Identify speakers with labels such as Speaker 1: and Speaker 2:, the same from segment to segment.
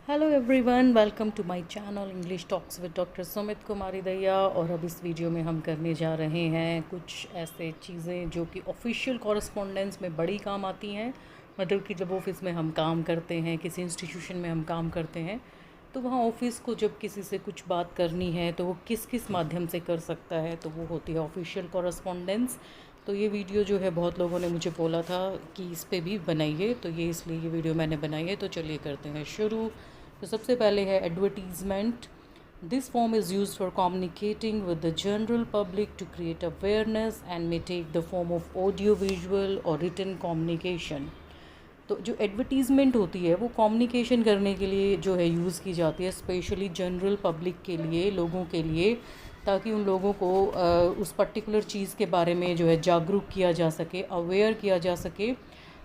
Speaker 1: Hello everyone, welcome to my channel English talks with doctor Sumit Kumari Daiya. और अब इस video में हम करने जा रहे हैं कुछ ऐसे चीज़ें जो कि ऑफिशियल कॉरेस्पोंडेंस में बड़ी काम आती हैं। मतलब कि जब ऑफिस में हम काम करते हैं, किसी इंस्टीट्यूशन में हम काम करते हैं, तो वहाँ ऑफिस को जब किसी से कुछ बात करनी है तो वो किस किस माध्यम से कर सकता है, तो वो होती है ऑफिशियल कॉरेस्पोंडेंस। तो ये वीडियो जो है बहुत लोगों ने मुझे बोला था कि इस पे भी बनाइए, तो ये इसलिए ये वीडियो मैंने बनाई है। तो चलिए करते हैं शुरू। तो सबसे पहले है advertisement. This form is use for communicating with the general public to create awareness and may take the form of audio visual और रिटन कम्युनिकेशन। तो जो एडवर्टीज़मेंट होती है वो कम्युनिकेशन करने के लिए जो है यूज़ की जाती है, स्पेशली जनरल पब्लिक के लिए, लोगों के लिए, ताकि उन लोगों को उस पर्टिकुलर चीज़ के बारे में जो है जागरूक किया जा सके, अवेयर किया जा सके।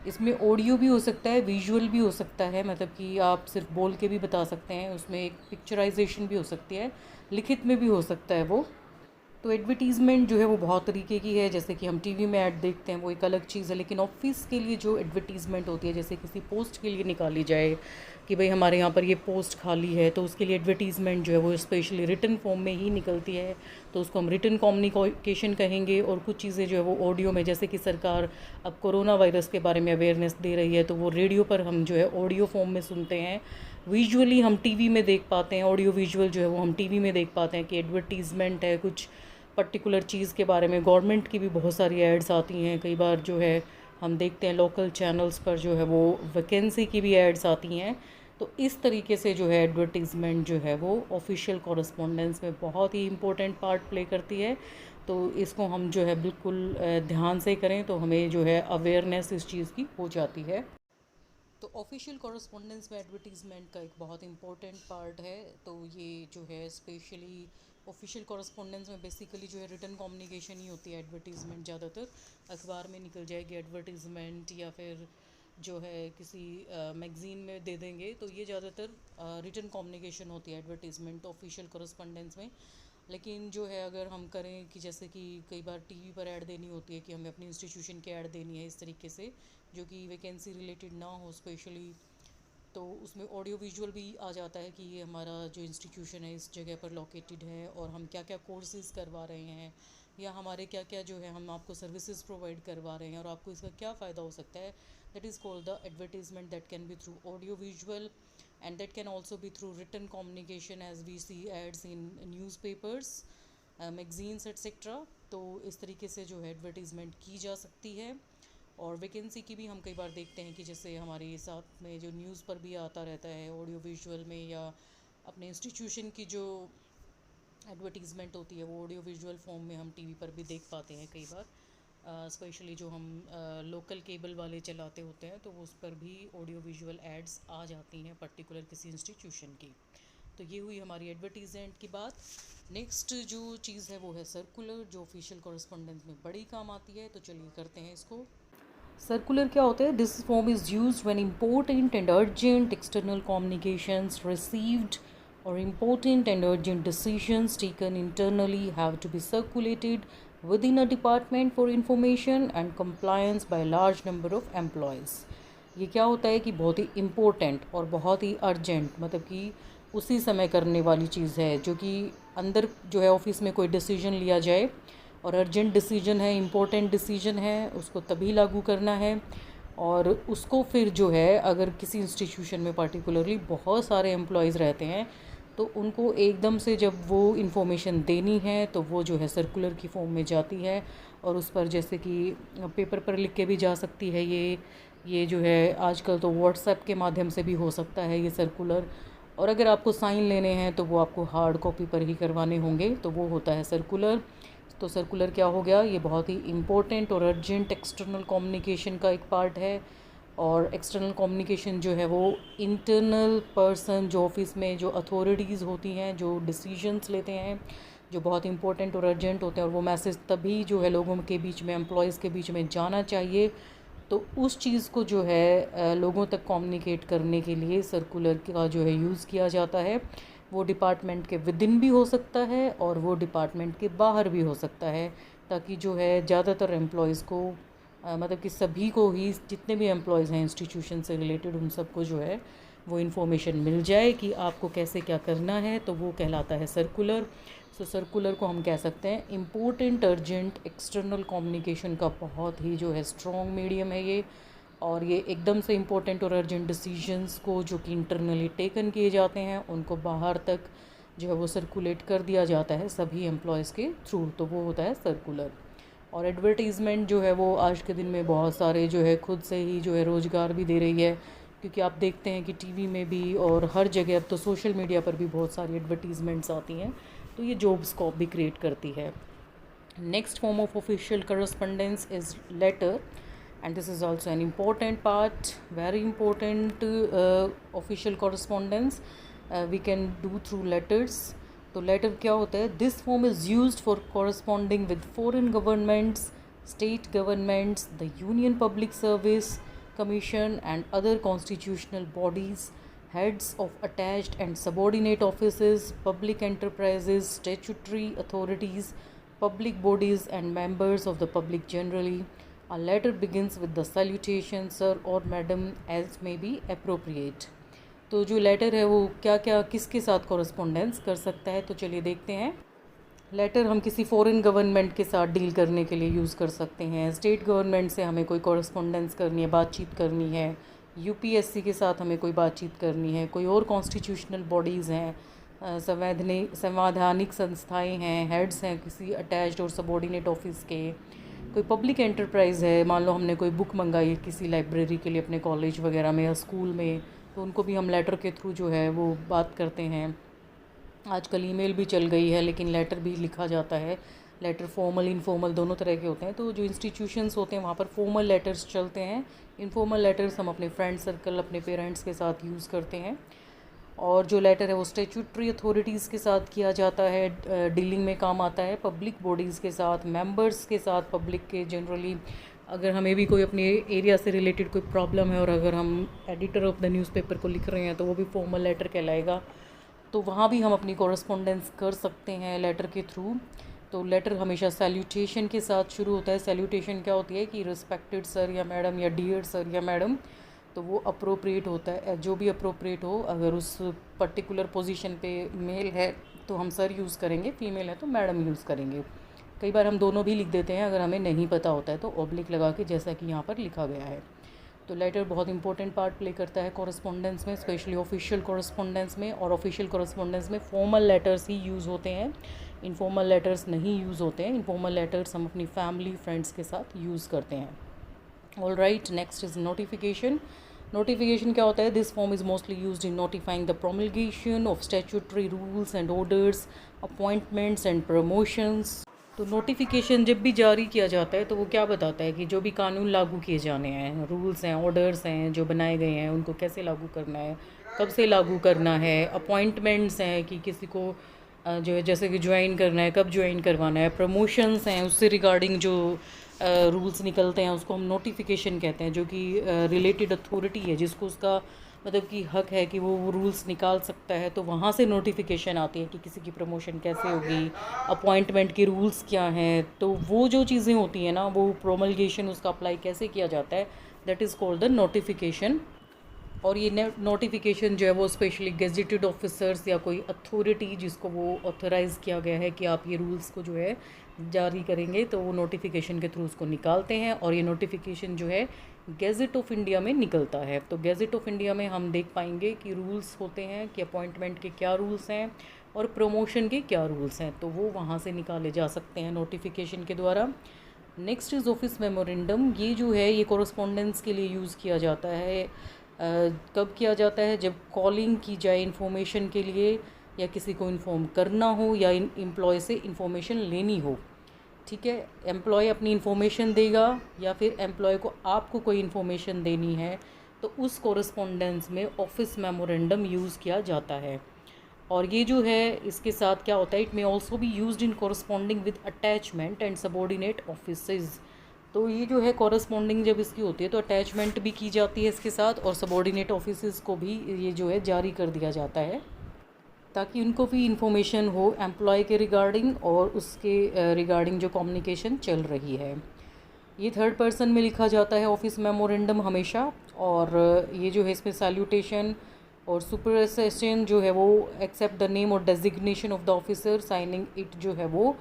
Speaker 1: इसमें ऑडियो भी हो सकता है, विजुअल भी हो सकता है, मतलब कि आप सिर्फ बोल के भी बता सकते हैं। उसमें एक पिक्चराइजेशन भी हो सकती है, लिखित में भी हो सकता है वो। तो एडवर्टीज़मेंट जो है वो बहुत तरीके की है। जैसे कि हम टीवी में ऐड देखते हैं, वो एक अलग चीज़ है। लेकिन ऑफिस के लिए जो एडवर्टीज़मेंट होती है, जैसे किसी पोस्ट के लिए निकाली जाए कि भाई हमारे यहाँ पर ये पोस्ट खाली है, तो उसके लिए एडवर्टीज़मेंट जो है वो स्पेशली रिटन फॉर्म में ही निकलती है। तो उसको हम रिटन कम्युनिकेशन कहेंगे। और कुछ चीज़ें जो है वो ऑडियो में, जैसे कि सरकार अब कोरोना वायरस के बारे में अवेयरनेस दे रही है, तो वो रेडियो पर हम जो है ऑडियो फॉर्म में सुनते हैं। विजुअली हम टीवी में देख पाते हैं, ऑडियो विजुअल जो है वो हम टीवी में देख पाते हैं कि एडवर्टीज़मेंट है कुछ पर्टिकुलर चीज़ के बारे में। गवर्नमेंट की भी बहुत सारी एड्स आती हैं। कई बार जो है हम देखते हैं लोकल चैनल्स पर जो है वो वैकेंसी की भी एड्स आती हैं। तो इस तरीके से जो है एडवर्टीज़मेंट जो है वो ऑफिशियल कॉरेस्पोंडेंस में बहुत ही इम्पोर्टेंट पार्ट प्ले करती है। तो इसको हम जो है बिल्कुल ध्यान से करें तो हमें जो है अवेयरनेस इस चीज़ की हो जाती है। तो ऑफिशियल कॉरेस्पोंडेंस में एडवर्टीज़मेंट का एक बहुत इंपॉर्टेंट पार्ट है। तो ये जो है स्पेशली ऑफिशियल कॉरेस्पोंडेंस में बेसिकली जो है रिटन कम्युनिकेशन ही होती है। एडवर्टीज़मेंट ज़्यादातर अखबार में निकल जाएगी एडवर्टीज़मेंट, या फिर जो है किसी मैगज़ीन में दे देंगे, तो ये ज़्यादातर रिटन कम्युनिकेशन होती है एडवर्टीज़मेंट ऑफिशियल कॉरेस्पोंडेंस में। लेकिन जो है अगर हम करें कि जैसे कि कई बार टीवी पर ऐड देनी होती है कि हमें अपनी इंस्टीट्यूशन की ऐड देनी है इस तरीके से, जो कि वैकेंसी रिलेटेड ना हो स्पेशली, तो उसमें ऑडियो विजुअल भी आ जाता है कि ये हमारा जो इंस्टीट्यूशन है इस जगह पर लोकेटेड है और हम क्या क्या कोर्सेज़ करवा रहे हैं, या हमारे क्या क्या जो है हम आपको सर्विसेज प्रोवाइड करवा रहे हैं और आपको इसका क्या फ़ायदा हो सकता है। That is called the advertisement that can be through audio visual and that can also be through written communication as we see ads in newspapers, magazines etcetera. तो इस तरीके से जो है एडवर्टीज़मेंट की जा सकती है। और वैकेंसी की भी हम कई बार देखते हैं कि जैसे हमारे साथ में जो न्यूज़ पर भी आता रहता है ऑडियो विजुअल में, या अपने इंस्टीट्यूशन की जो एडवर्टीज़मेंट होती है वो ऑडियो विजुअल फॉर्म में हम टीवी पर भी देख पाते हैं कई बार। स्पेशली जो हम लोकल केबल वाले चलाते होते हैं तो वो उस पर भी ऑडियो विजुअल एड्स आ जाती हैं पर्टिकुलर किसी इंस्टीट्यूशन की। तो ये हुई हमारी एडवर्टीजमेंट की बात। नेक्स्ट जो चीज़ है वो है सर्कुलर, जो ऑफिशियल कॉरेस्पोंडेंस में बड़ी काम आती है। तो चलिए करते हैं इसको। सर्कुलर क्या होता है? This form is use when important and urgent external communications received or important and urgent decisions taken internally have to be circulated within a department for information and compliance by a large number of employees। ये क्या होता है कि बहुत ही important और बहुत ही urgent, मतलब कि उसी समय करने वाली चीज़ है, जो कि अंदर जो है ऑफिस में कोई डिसीजन लिया जाए और अर्जेंट डिसीजन है, इम्पोर्टेंट डिसीजन है, उसको तभी लागू करना है। और उसको फिर जो है अगर किसी इंस्टीट्यूशन में पर्टिकुलरली बहुत सारे एम्प्लॉयज़ रहते हैं तो उनको एकदम से जब वो इन्फॉर्मेशन देनी है तो वो जो है सर्कुलर की फॉर्म में जाती है। और उस पर जैसे कि पेपर पर लिख के भी जा सकती है, ये जो है आजकल तो व्हाट्सएप के माध्यम से भी हो सकता है ये सर्कुलर। और अगर आपको साइन लेने हैं तो वो आपको हार्ड कॉपी पर ही करवाने होंगे, तो वो होता है सर्कुलर। तो सर्कुलर क्या हो गया? ये बहुत ही इम्पोर्टेंट और अर्जेंट एक्सटर्नल कम्युनिकेशन का एक पार्ट है। और एक्सटर्नल कम्युनिकेशन जो है वो इंटरनल पर्सन, जो ऑफिस में जो अथॉरिटीज़ होती हैं, जो डिसीजंस लेते हैं, जो बहुत इंपॉर्टेंट और अर्जेंट होते हैं, और वो मैसेज तभी जो है लोगों के बीच में, एम्प्लॉयज़ के बीच में जाना चाहिए। तो उस चीज़ को जो है लोगों तक कम्युनिकेट करने के लिए सर्कुलर का जो है यूज़ किया जाता है। वो डिपार्टमेंट के विदिन भी हो सकता है और वो डिपार्टमेंट के बाहर भी हो सकता है, ताकि जो है ज़्यादातर एम्प्लॉयज़ को मतलब कि सभी को ही, जितने भी एम्प्लॉयज़ हैं इंस्टीट्यूशन से रिलेटेड, उन सबको जो है वो इन्फॉर्मेशन मिल जाए कि आपको कैसे क्या करना है, तो वो कहलाता है सर्कुलर। सो सर्कुलर को हम कह सकते हैं इम्पोर्टेंट अर्जेंट एक्सटर्नल कम्युनिकेशन का बहुत ही जो है स्ट्रॉन्ग मीडियम है ये। और ये एकदम से इम्पोर्टेंट और अर्जेंट डिसीजंस को जो कि इंटरनली टेकन किए जाते हैं उनको बाहर तक जो है वो सर्कुलेट कर दिया जाता है सभी एम्प्लॉयज़ के थ्रू, तो वो होता है सर्कुलर। और एडवर्टीज़मेंट जो है वो आज के दिन में बहुत सारे जो है खुद से ही जो है रोज़गार भी दे रही है, क्योंकि आप देखते हैं कि टीवी में भी और हर जगह, अब तो सोशल मीडिया पर भी बहुत सारी एडवर्टीज़मेंट्स आती हैं, तो ये जॉब स्कोप भी क्रिएट करती है। Next form of official correspondence is letter, and this is also an important part, very important official correspondence we can do through letters. तो लेटर क्या होता है? This form is used for corresponding with foreign governments, state governments, the union public service commission and other constitutional bodies, heads of attached and subordinate offices, public enterprises, statutory authorities, public bodies and members of the public generally. A letter begins with the salutation sir or madam as may be appropriate. तो जो letter है वो क्या क्या किसके साथ correspondence कर सकता है, तो चलिए देखते हैं। लेटर हम किसी फॉरेन गवर्नमेंट के साथ डील करने के लिए यूज़ कर सकते हैं। स्टेट गवर्नमेंट से हमें कोई कॉरस्पॉन्डेंस करनी है, बातचीत करनी है। यूपीएससी के साथ हमें कोई बातचीत करनी है। कोई और कॉन्स्टिट्यूशनल बॉडीज़ हैं, संवैधानिक संस्थाएं हैं, हेड्स हैं किसी अटैच्ड और सबॉर्डिनेट ऑफिस के। कोई पब्लिक एंटरप्राइज़ है, मान लो हमने कोई बुक मंगाई है किसी लाइब्रेरी के लिए अपने कॉलेज वगैरह में या स्कूल में, तो उनको भी हम लेटर के थ्रू जो है वो बात करते हैं। आजकल ईमेल भी चल गई है, लेकिन लेटर भी लिखा जाता है। लेटर फॉर्मल इनफॉर्मल दोनों तरह के होते हैं। तो जो इंस्टीट्यूशंस होते हैं वहाँ पर फॉर्मल लेटर्स चलते हैं। इनफॉर्मल लेटर्स हम अपने फ्रेंड सर्कल, अपने पेरेंट्स के साथ यूज़ करते हैं। और जो लेटर है वो स्टैट्यूटरी अथॉरिटीज़ के साथ किया जाता है, डीलिंग में काम आता है। पब्लिक बॉडीज़ के साथ, मेंबर्स के साथ, पब्लिक के जनरली, अगर हमें भी कोई अपने एरिया से रिलेटेड कोई प्रॉब्लम है और अगर हम एडिटर ऑफ द न्यूज़पेपर को लिख रहे हैं तो वो भी फॉर्मल लेटर कहलाएगा। तो वहाँ भी हम अपनी कॉरस्पॉन्डेंस कर सकते हैं लेटर के थ्रू। तो लेटर हमेशा सैल्यूटेशन के साथ शुरू होता है। सैल्यूटेशन क्या होती है कि रिस्पेक्टेड सर या मैडम या डियर सर या मैडम, तो वो अप्रोप्रिएट होता है, जो भी अप्रोप्रिएट हो। अगर उस पर्टिकुलर पोजीशन पे मेल है तो हम सर यूज़ करेंगे, फीमेल है तो मैडम यूज़ करेंगे। कई बार हम दोनों भी लिख देते हैं अगर हमें नहीं पता होता है, तो ऑब्लिक लगा के, जैसा कि यहाँ पर लिखा गया है। तो लेटर बहुत इंपॉर्टेंट पार्ट प्ले करता है कॉरस्पॉन्डेंस में, स्पेशली ऑफिशियल कॉरस्पॉन्डेंस में। और ऑफिशियल कॉरस्पॉन्डेंस में फॉर्मल लेटर्स ही यूज़ होते हैं, इनफॉर्मल लेटर्स नहीं यूज़ होते हैं। इनफॉर्मल लेटर्स हम अपनी फैमिली फ्रेंड्स के साथ यूज़ करते हैं। All right, next is notification. Notification क्या होता है? This form is mostly used in notifying the promulgation of statutory rules and orders, appointments and promotions. तो नोटिफिकेशन जब भी जारी किया जाता है तो वो क्या बताता है कि जो भी कानून लागू किए जाने हैं, रूल्स हैं, ऑर्डर्स हैं जो बनाए गए हैं, उनको कैसे लागू करना है, कब से लागू करना है। अपॉइंटमेंट्स हैं कि किसी को जो है जैसे कि ज्वाइन करना है, कब ज्वाइन करवाना है। प्रमोशंस हैं, उससे रिगार्डिंग जो रूल्स निकलते हैं उसको हम नोटिफिकेशन कहते हैं, जो कि रिलेटेड अथॉरिटी है जिसको उसका मतलब कि हक है कि वो रूल्स निकाल सकता है। तो वहाँ से नोटिफिकेशन आती है कि किसी की प्रमोशन कैसे होगी, अपॉइंटमेंट के रूल्स क्या हैं। तो वो जो चीज़ें होती हैं ना, वो प्रोमलगेशन उसका अप्लाई कैसे किया जाता है, that is called the notification. और ये नोटिफिकेशन जो है वो स्पेशली गेजेटेड ऑफिसर्स या कोई अथॉरिटी जिसको वो ऑथराइज़ किया गया है कि आप ये रूल्स को जो है जारी करेंगे, तो वो नोटिफिकेशन के थ्रू उसको निकालते हैं। और ये नोटिफिकेशन जो है गेज़ेट ऑफ इंडिया में निकलता है। तो गेज़ेट ऑफ इंडिया में हम देख पाएंगे कि रूल्स होते हैं कि अपॉइंटमेंट के क्या रूल्स हैं और प्रमोशन के क्या रूल्स हैं, तो वो वहाँ से निकाले जा सकते हैं नोटिफिकेशन के द्वारा। Next is office memorandum. ये जो है ये कॉरस्पॉन्डेंस के लिए यूज़ किया जाता है। कब किया जाता है? जब कॉलिंग की जाए इन्फॉर्मेशन के लिए, या किसी को इन्फॉर्म करना हो, या एम्प्लॉय से इन्फॉर्मेशन लेनी हो। ठीक है, एम्प्लॉय अपनी इन्फॉर्मेशन देगा या फिर एम्प्लॉय को आपको कोई इन्फॉर्मेशन देनी है, तो उस कॉरस्पॉन्डेंस में ऑफिस मेमोरेंडम यूज़ किया जाता है। और ये जो है इसके साथ क्या होता है, it may also be used in corresponding with attachment and subordinate offices. तो ये जो है कॉरस्पॉन्डिंग जब इसकी होती है तो अटैचमेंट भी की जाती है इसके साथ, और सबॉर्डिनेट ऑफिसेज को भी ये जो है जारी कर दिया जाता है, ताकि उनको भी इंफॉर्मेशन हो एम्प्लॉय के रिगार्डिंग और उसके रिगार्डिंग जो कम्युनिकेशन चल रही है। ये थर्ड पर्सन में लिखा जाता है ऑफिस मेमोरेंडम हमेशा। और ये जो है इसमें सैल्यूटेशन और सुपरसेशन जो है वो एक्सेप्ट द नेम और designation of the officer signing it जो है वो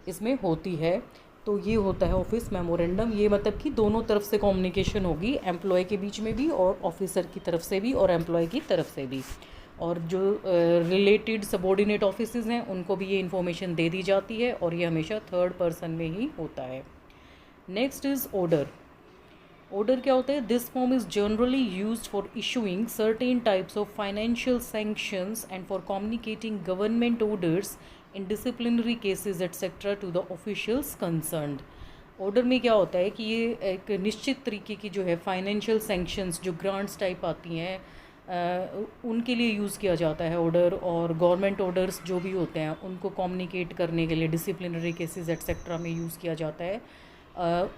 Speaker 1: इसमें होती है। तो ये होता है ऑफिस मेमोरेंडम। ये मतलब कि दोनों तरफ से कम्युनिकेशन होगी, एम्प्लॉय के बीच में भी और ऑफिसर की तरफ से भी और एम्प्लॉय की तरफ से भी। और जो रिलेटेड सबॉर्डिनेट ऑफिसेज हैं उनको भी ये इन्फॉर्मेशन दे दी जाती है और ये हमेशा थर्ड पर्सन में ही होता है। Next is order. ऑर्डर क्या होता है? This form is generally used for issuing certain types of financial sanctions and for communicating government orders in disciplinary cases etcetera to the officials concerned. Order में क्या होता है कि ये एक निश्चित तरीके की जो है फाइनेंशियल सैंक्शंस जो ग्रांट्स टाइप आती हैं उनके लिए यूज़ किया जाता है ऑर्डर। और गवर्नमेंट ऑर्डर्स जो भी होते हैं उनको कम्युनिकेट करने के लिए डिसिप्लिनरी केसेस एट्सेट्रा में यूज़ किया जाता है।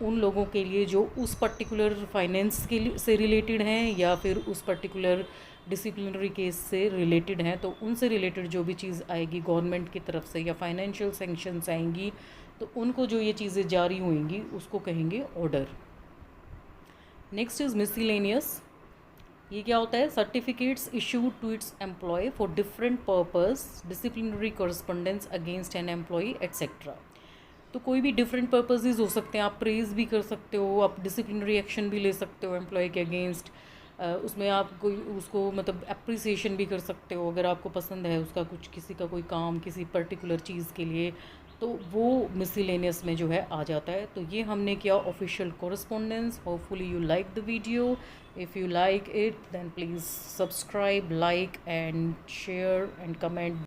Speaker 1: उन लोगों के लिए जो उस पर्टिकुलर फाइनेंस के से रिलेटेड हैं या फिर उस पर्टिकुलर डिसिप्लिनरी केस से रिलेटेड हैं, तो उनसे रिलेटेड जो भी चीज़ आएगी गवर्नमेंट की तरफ से या फाइनेंशियल सैंक्शंस आएंगी तो उनको जो ये चीज़ें जारी होंगी उसको कहेंगे ऑर्डर। Next is miscellaneous. ये क्या होता है? Certificates issued to its employee for different purpose, disciplinary correspondence against an employee etcetera. तो कोई भी डिफरेंट पर्पसेस हो सकते हैं, आप प्रेज भी कर सकते हो, आप डिसिप्लिनरी एक्शन भी ले सकते हो एम्प्लॉय के अगेंस्ट। उसमें आप कोई उसको मतलब अप्रिसिएशन भी कर सकते हो अगर आपको पसंद है उसका कुछ किसी का कोई काम किसी पर्टिकुलर चीज़ के लिए, तो वो मिसलेनियस में जो है आ जाता है। तो ये हमने किया official correspondence. Hopefully you like the video. If you like it then please subscribe, like and share and comment.